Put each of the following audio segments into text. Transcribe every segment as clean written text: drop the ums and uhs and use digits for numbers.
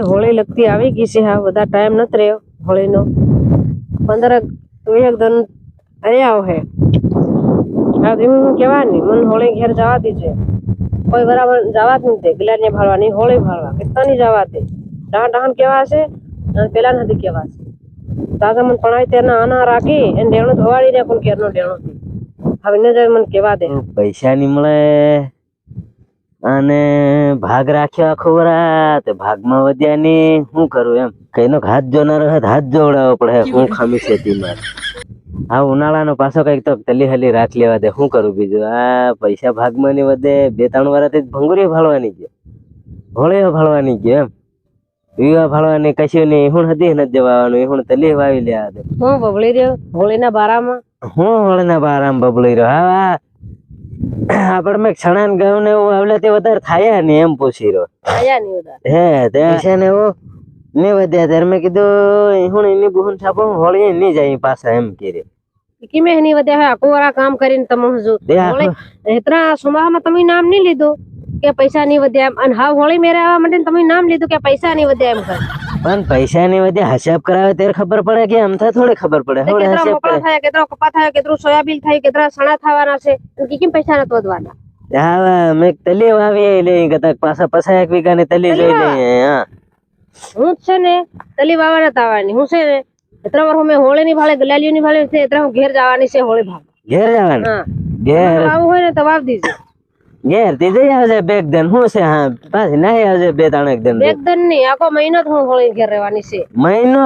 હોળી લગતી આવી ગઈ છે. હા બધા ટાઈમ નથી રહ્યો હોળીનો 15 એક દન આવ્યા હે. હા હું કહેવાની મને હોળી ઘેર જવા દીજે. કોઈ બરાબર જવા જ નથી ગિલાને ભાળવાની હોળી ભાળવા કેટલા ની જવા દે. ડાહન કેવા છે અને પેલા નથી કેવા છે. દાદા મને પણાય તેના આના રાખી એને ડેણો ધોવાડી ને પણ કેરનો ડેણો હવે ને જાય મને કેવા દે પૈસા ની મળે અને ભાગ રાખ્યો આખો વરા તે ભાગમાં વધ્યા ની શું કરું એમ કઈનો હાથ જોનારો હાથ જોવડાવવો પડે. હું ખામી છે તીમાં હા ઉનાળાનો પાછો કઈક તો તલી હલી રાખ લેવા દે. શું કરું બીજું આ પૈસા ભાગમાં ની વધે 2-3 વર્ષથી ભંગુરી ભાળવાની છે હોળી ભાળવાની છે એમ વિવાહ ભાળવાની કશું નહીં. હું હતી નથી જવાનું હું તલી વાવી લ્યા દે. હું બબળી રહ્યો હોળીના બારામાં હું હોળીના બારામાં બબળી રહ્યો. હા આપડે મેં છણાન ગયું ને એવું આવલે તે વધારે થાય ને એમ પૂછી રહ્યો આયા ની વધારે હે તે છે ને એવું ને વધ્યા ત્યારે મેં કીધું હું એની બુહન છાપો હોળી નહીં જાય પાછા એમ કરી કિમે ની વધ્યા હે આખો વાળા કામ કરીને તમે હજુ હોળી એટલા સુમામાં તમે નામ નહીં લીધું કે પૈસા નહીં વધ્યા અને હા હોળી મેરે આવવા માટે તમે નામ લીધું કે પૈસા નહીં વધ્યા એમ કર પણ પૈસા ની વધ્યા હિસાબ કરાવે ત્યારે ખબર પડે કે આમ થાય થોડી ખબર પડે. કેટલા મોકળા થાય કેટલા કપા થાય કેટલું સોયાબીન થાય કેટલા સણા થવાના છે કેમ પૈસા નથી વધવાના. હા મેં તલી વાવી લઈ ગતા પાછા 1 વીઘા ની તલી જોઈ લઈ. હા હું છે ને તલી વાવા નથી આવવાની હું છે ને એટલા વાર મેં હોળી ની ભાળે ગલાલીઓ ની ભાળે છે એટલા હું ઘેર જવાની છે હોળી ભાગ ઘેર જવાનું હા ઘેર આવું હોય ને તો વાવ દીજે ઘેર થી જઈ આવજે બેગ દન શું છે. હા પાછી નાહી આવજે 2-3 દન એક દન નહીં આખો મહિનો હું હોળી ઘેર રહેવાની છે. મહિનો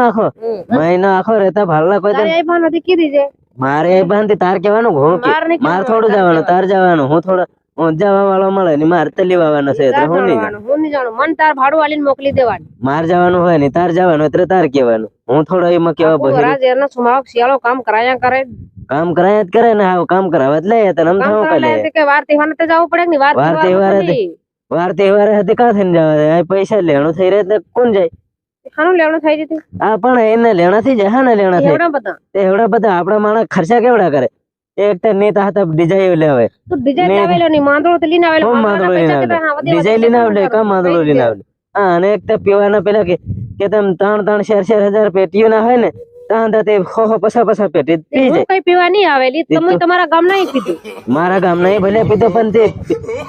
આખો રહેતા ભાડલા કોઈ તારે એ ભાન હતી કીધી છે મારે એ ભાન તાર કેવાનું હું માર થોડું જવાનું તાર જવાનું હું થોડો હું જવા વાળો મળે ને માર તલી વાવાનો છે એટલે હું નહીં જાણું મન તાર ભાડું વાલીને મોકલી દેવાની માર જવાનું હોય ને તાર જવાનું એટલે તાર કેવાનું હું થોડો એમાં કેવા બહેરા સુમાવ શિયાળો કામ કરાયા કરે કામ કરાય જ કરે ને હાવ કામ કરાવવા જ લઈએ તને આમ થાવ કરે કે વાર તહેવાર તે જવું પડે ને વાર તહેવાર હતી કા થઈને જવા પૈસા લેણું થઈ રહે કોણ જાય હાનું લેણું થઈ જતી હા પણ એને લેણા થઈ જાય હા ને લેણા થઈ એવડા બધા આપડા માણસ ખર્ચા કેવડા કરે એક તો નેતા હતા ડિઝાઇન લેવે તું ડિઝાઇન લાવેલો ની માંદળો તો લીને આવેલો માંદળો લીને આવે ડિઝાઇન લીને આવે કા માંદળો લીને આવે હા અને એક તો પીવાના પેલા કે તમે 3-4 પેટીઓ ના હોય ને તાંદા તે પસા પેટી પી જાય કઈ પીવા નહીં આવેલી તમે તમારા ગામ ના પીધું મારા ગામ ના ભલે પીધો પણ તે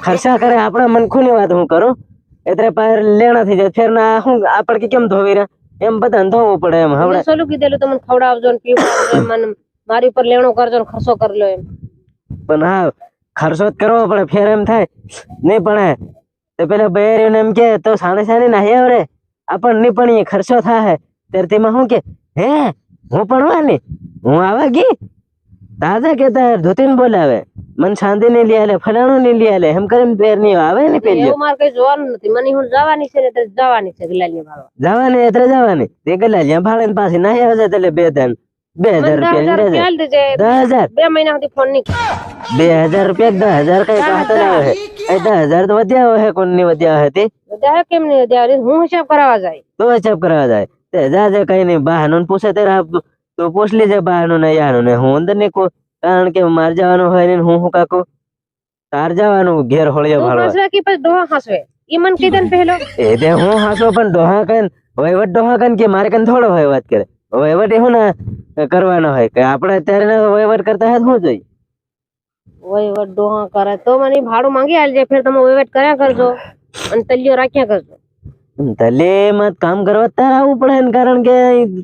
ખર્ચા કરે આપડા મનખુની વાત હું કરું એટલે પાર લેણા થઈ જાય ફેર ના હું આપડે કેમ ધોવી રહ્યા એમ બધા ધોવું પડે એમ હવે સોલું કીધેલું તમને ખવડાવજો ને પીવડાવજો મને મારી ઉપર લેણો કરજો ને ખર્ચો કરી લો એમ પણ હા ખર્ચો જ કરવો પડે ફેર એમ થાય નહીં પણ તો પેલા બહેરીને એમ કે તો સાણે નાહી આવે રે આપણ નહીં પણ ખર્ચો થાય ત્યારે તેમાં શું કે હે હું પણ ને હું આવે ગઈ તાજા કેતા ધોતીને બોલાવે મને શાંતિ નહીં લઈ આલે ફલાણું નહીં લઈ આલે એમ કરીને બેર નહીં આવે ને પેલી એવું મારે કઈ જોવાનું નથી મને હું જવાની છે ને જવાની છે ગલાલી ભાળવા જવાની એટલે જવાની તે ગલાલી ભાળે ને પાછી નાહી આવે એટલે 2,000 રૂપિયા 10,000 2 મહિના સુધી ફોન નહીં 2,000 રૂપિયા 10,000 કઈ કાંતો આવે એ 10,000 તો વધ્યા હોય કોણ ની વધ્યા હોય તે વધ્યા કેમ નહીં વધ્યા હું હિસાબ કરાવવા જાય તો હિસાબ કરાવવા જાય તે જાજે કઈ નહીં બહાનું પૂછે ત્યારે તો પૂછ લીજે બહાનું ને યાનું ને હું અંદર નહીં કારણ કે માર જવાનું હોય ને હું કાકુ તાર જવાનું ઘેર હોળીએ ભાળવા કે પછી ડોહા હાસવે ઈ મન કીધન પહેલો એ દે હું હાસો પણ ડોહા કન વહીવટ ડોહા કન કે મારે કન થોડો હોય વાત કરે વહીવટ એવું ના કરવાનો હોય કે આપણે અત્યારે વહીવટ કરતા હોય શું જોઈએ વહીવટ ડોહા કરે તો મને ભાડું માંગી આલજે ફેર તમે વહીવટ કર્યા કરજો અને તલિયો રાખ્યા કરજો તલે માં કામ કરવા તાર આવવું પડે ને કારણ કે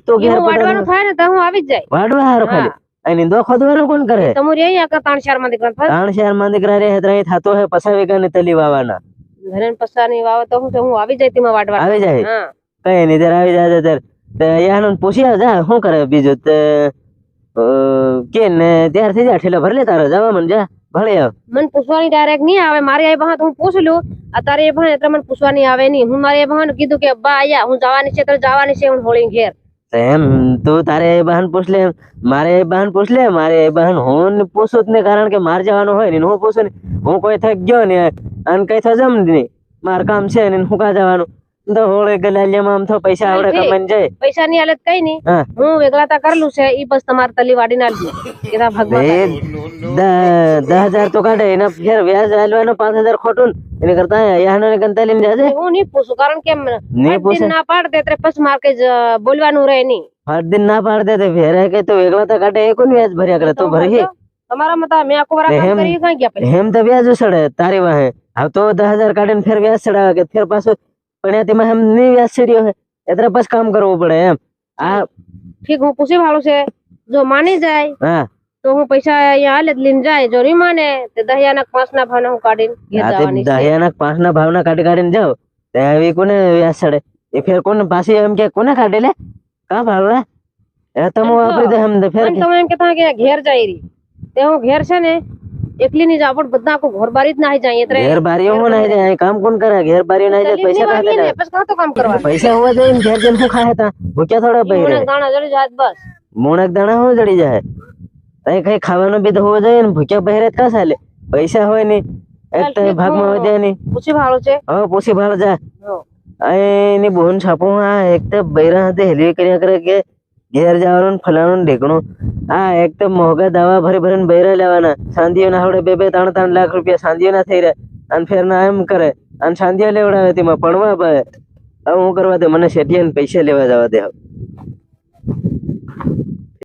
તો ઘેર વાડવાનું થાય ને તો હું આવી જ જાય વાડવા હારો ખાલી અને દો ખોદવાનું કોણ કરે તમારી અહીંયા કા 3-4 માં દીકરા 3-4 માં દીકરા રહે ત્રણ થાતો હે પસા વીઘા ને તલી વાવાના ઘરે પસા ની વાવ તો હું આવી જાય તેમાં વાડવા આવી જાય હા કઈ નહીં ત્યારે આવી જાય ત્યારે યાનું પૂછી જા શું કરે બીજું તે કે ને ત્યાર થઈ જાય ઠેલા ભર લે તારો જવા મન જા ભલે આવ મને પૂછવાની ડાયરેક્ટ નહીં આવે મારી આ બહાર હું પૂછ લઉં અત્યારે એ ભાઈ એટલે મને પૂછવાની આવે નહીં હું મારી એ ભાઈ કીધું કે બા આયા હું જવાની છે તો જવાની છે હું હોળી ઘેર એમ તું તારે બહન પૂછ લે મારે બહન પૂછ લે મારે બહન હું પૂછું જ ને કારણ કે મારે જવાનું હોય ને હું પૂછું ને હું કોઈ થક ગયો ને અને કઈ થજમ નહીં માર કામ છે ને હું કા જવાનું તો હોળે ગલાલિયામાં આમ તો પૈસા આવડે ઠીક. કમાઈને જાય પૈસા ની હાલત કઈ નહીં હા હું વેગળાતા કરેલું છે ઈ બસ તમારે તલી વાડી ના લીધું કીધા ભગવાન એ 10,000 તો કાઢે એના ફેર વ્યાજ આલવાનો 5,000 ખોટું ને. એને કરતા યાનો ને ગંતા લઈને જાજે હું નહીં પૂછું કારણ કે નહીં પૂછે દિન ના પાડ દે એટલે પછી મારે કઈ બોલવાનું રહે નહીં હર દિન ના પાડ દે તે ફેર કે તો વેગળા તો કાઢે એ કોણ વ્યાજ ભર્યા કરે તો ભરી તમારા મતા મેં આખો વરા કામ કરી કઈ ગયા પૈસા એમ તો વ્યાજ ઉસડે તારી વાહે હવે તો 10,000 કાઢીને ફેર વ્યાજ ચડાવે કે ફેર પાછું પણ તેમાં એમ નહીં વ્યાજ ચડ્યો હે એટલે પછી કામ કરવું પડે એમ આ ઠીક હું પૂછી ભાડું છે જો માની જાય હા તો હું પૈસા અહીંયા હાલે જ લઈને જાય જો નહીં માને તો 10 ના 5 ના ભાવના હું કાઢીને ઘેર આ તે જવાની છે. 10 ના 5 ના ભાવના કાઢીને જાઓ તે આવી કોને વ્યાજ ચડે એ ફેર કોને પાછી એમ કે કોને કાઢે લે કા ભાવના એ તમે વાપરી દે એમ તો ફેર અને તમે એમ કહેતા કે ઘેર જાય રહી તે હું ઘેર છે ને એકલી ની જાવ પણ બધા આખું ઘર બારી જ નાહી જાય એટલે ઘેર બારીઓ હું નાઈ જાય કામ કોણ કરે ઘેર બારીઓ નાઈ જાય પૈસા કાઢે ને પછી કાં તો કામ કરવાનું પૈસા હોવા જોઈએ ને ઘેર જઈને શું ખાય તા ભૂખ્યા થોડા પઈ મને રહે દાણા જડી જાય બસ મોણક દાણા શું જડી જાય તઈ કઈ ખાવાનું બી તો હોવો જોઈએ ને ભૂખ્યા પઈ રહે કા ચાલે પૈસા હોય ને એક તો ભાગમાં વધ્યા નહીં પૂછી ભાડું છે હવે પૂછી ભાળ જા હો. એની બોન છાપો હા એક તો બૈરા હાથે હેલવી કર્યા કરે કે ઘેર જવાનું ને ફલાણું ને ઢેકણું હા એક તો મોંઘા દવા ભરી ભરીને બૈરા લેવાના સાંધીઓ ના આવડે 2-3 લાખ રૂપિયા સાંધીઓ ના થઈ રહ્યા અને ફેર ના એમ કરે અને સાંધીઓ લેવડાવે તેમાં પડવા ભાઈ હવે હું કરવા દે મને શેઠિયાને પૈસા લેવા જવા દે હવે